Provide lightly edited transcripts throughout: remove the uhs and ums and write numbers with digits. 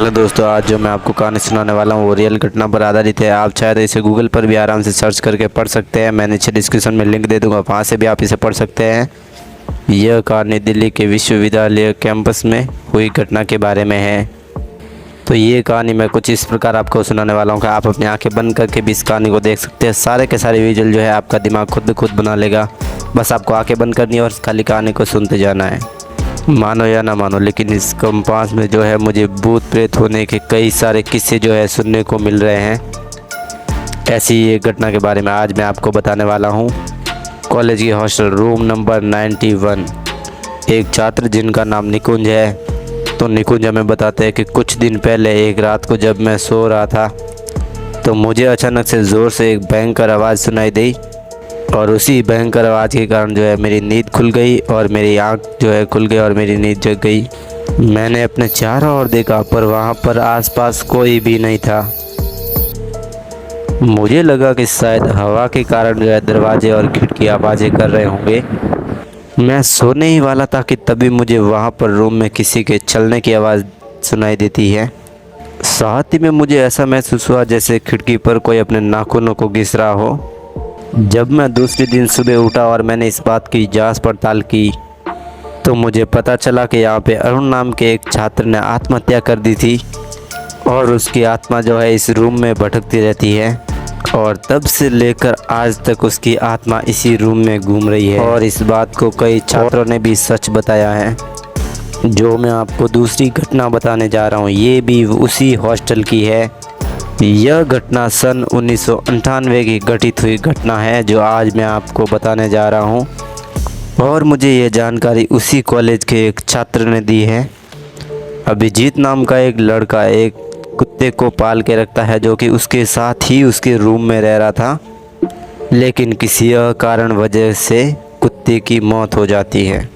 Hello दोस्तों, आज जो मैं आपको कहानी सुनाने वाला हूँ वो रियल घटना पर आधारित है। आप चाहे तो इसे गूगल पर भी आराम से सर्च करके पढ़ सकते हैं। मैं नीचे डिस्क्रिप्शन में लिंक दे दूँगा, वहाँ से भी आप इसे पढ़ सकते हैं। यह कहानी दिल्ली के विश्वविद्यालय कैंपस में हुई घटना के बारे में है। तो ये कहानी मैं कुछ इस प्रकार आपको सुनाने वाला हूँ कि आप अपनी आँखें बंद करके भी इस कहानी को देख सकते हैं। सारे के सारे विजुअल जो है आपका दिमाग खुद बना लेगा। बस आपको आँखें बंद करनी है और खाली कहानी को सुनते जाना है। मानो या ना मानो, लेकिन इस कैंपस में जो है मुझे भूत प्रेत होने के कई सारे किस्से जो है सुनने को मिल रहे हैं। ऐसी एक घटना के बारे में आज मैं आपको बताने वाला हूँ। कॉलेज की हॉस्टल रूम नंबर 91, एक छात्र जिनका नाम निकुंज है। तो निकुंज हमें बताते हैं कि कुछ दिन पहले एक रात को जब मैं सो रहा था तो मुझे अचानक से ज़ोर से एक भयंकर आवाज़ सुनाई दी और उसी भयंकर आवाज़ के कारण जो है मेरी नींद खुल गई और मेरी आँख जो है खुल गई और मेरी नींद जग गई। मैंने अपने चारों ओर देखा पर वहाँ पर आसपास कोई भी नहीं था। मुझे लगा कि शायद हवा के कारण जो है दरवाजे और खिड़की आवाज़ें कर रहे होंगे। मैं सोने ही वाला था कि तभी मुझे वहाँ पर रूम में किसी के चलने की आवाज़ सुनाई देती है। साथ ही में मुझे ऐसा महसूस हुआ जैसे खिड़की पर कोई अपने नाखूनों को घिस रहा हो। जब मैं दूसरे दिन सुबह उठा और मैंने इस बात की जांच पड़ताल की तो मुझे पता चला कि यहाँ पे अरुण नाम के एक छात्र ने आत्महत्या कर दी थी और उसकी आत्मा जो है इस रूम में भटकती रहती है और तब से लेकर आज तक उसकी आत्मा इसी रूम में घूम रही है। और इस बात को कई छात्रों ने भी सच बताया है। जो मैं आपको दूसरी घटना बताने जा रहा हूँ ये भी उसी हॉस्टल की है। यह घटना सन 1998 की घटित हुई घटना है जो आज मैं आपको बताने जा रहा हूँ। और मुझे यह जानकारी उसी कॉलेज के एक छात्र ने दी है। अभिजीत नाम का एक लड़का एक कुत्ते को पाल के रखता है जो कि उसके साथ ही उसके रूम में रह रहा था, लेकिन किसी कारण वजह से कुत्ते की मौत हो जाती है।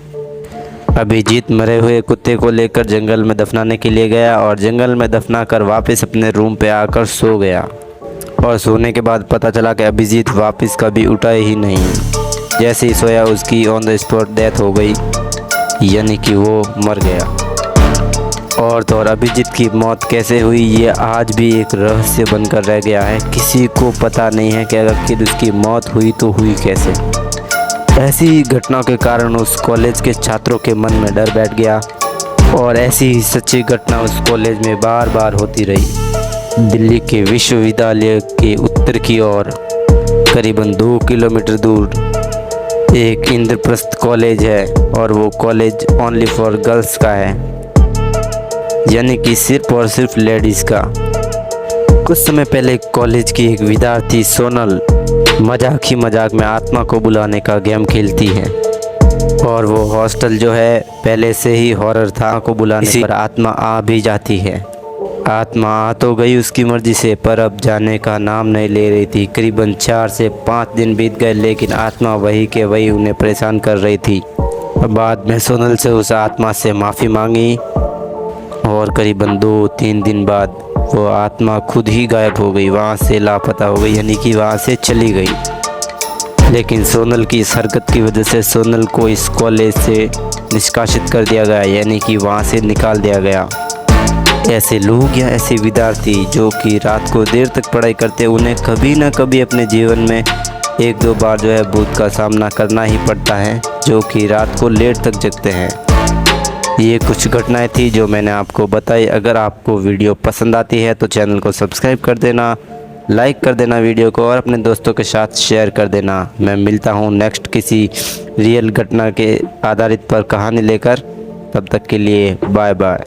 अभिजीत मरे हुए कुत्ते को लेकर जंगल में दफनाने के लिए गया और जंगल में दफना कर वापस अपने रूम पे आकर सो गया। और सोने के बाद पता चला कि अभिजीत वापस कभी उठा ही नहीं। जैसे ही सोया उसकी ऑन द स्पॉट डेथ हो गई, यानी कि वो मर गया। और तो और अभिजीत की मौत कैसे हुई ये आज भी एक रहस्य बनकर रह गया है। किसी को पता नहीं है कि अगर उसकी मौत हुई तो हुई कैसे। ऐसी घटनाओं के कारण उस कॉलेज के छात्रों के मन में डर बैठ गया और ऐसी ही सच्ची घटना उस कॉलेज में बार बार होती रही। दिल्ली के विश्वविद्यालय के उत्तर की ओर करीबन 2 किलोमीटर दूर एक इंद्रप्रस्थ कॉलेज है और वो कॉलेज ओनली फॉर गर्ल्स का है, यानी कि सिर्फ और सिर्फ लेडीज़ का। कुछ समय पहले कॉलेज की एक विद्यार्थी सोनल मजाक ही मजाक में आत्मा को बुलाने का गेम खेलती है और वो हॉस्टल जो है पहले से ही हॉरर था। को बुलाने पर आत्मा आ भी जाती है। आत्मा आ तो गई उसकी मर्जी से, पर अब जाने का नाम नहीं ले रही थी। करीबन 4 से 5 दिन बीत गए लेकिन आत्मा वही के वही उन्हें परेशान कर रही थी। बाद में सोनल से उस आत्मा से माफ़ी मांगी और करीबन 2-3 दिन बाद वो आत्मा खुद ही गायब हो गई, वहाँ से लापता हो गई, यानी कि वहाँ से चली गई। लेकिन सोनल की इस हरकत की वजह से सोनल को इस कॉलेज से निष्कासित कर दिया गया, यानी कि वहाँ से निकाल दिया गया। ऐसे लोग या ऐसे विद्यार्थी जो कि रात को देर तक पढ़ाई करते उन्हें कभी ना कभी अपने जीवन में 1-2 बार जो है भूत का सामना करना ही पड़ता है, जो कि रात को लेट तक जगते हैं। ये कुछ घटनाएं थी जो मैंने आपको बताई। अगर आपको वीडियो पसंद आती है तो चैनल को सब्सक्राइब कर देना, लाइक कर देना वीडियो को और अपने दोस्तों के साथ शेयर कर देना। मैं मिलता हूँ नेक्स्ट किसी रियल घटना के आधारित पर कहानी लेकर। तब तक के लिए बाय बाय।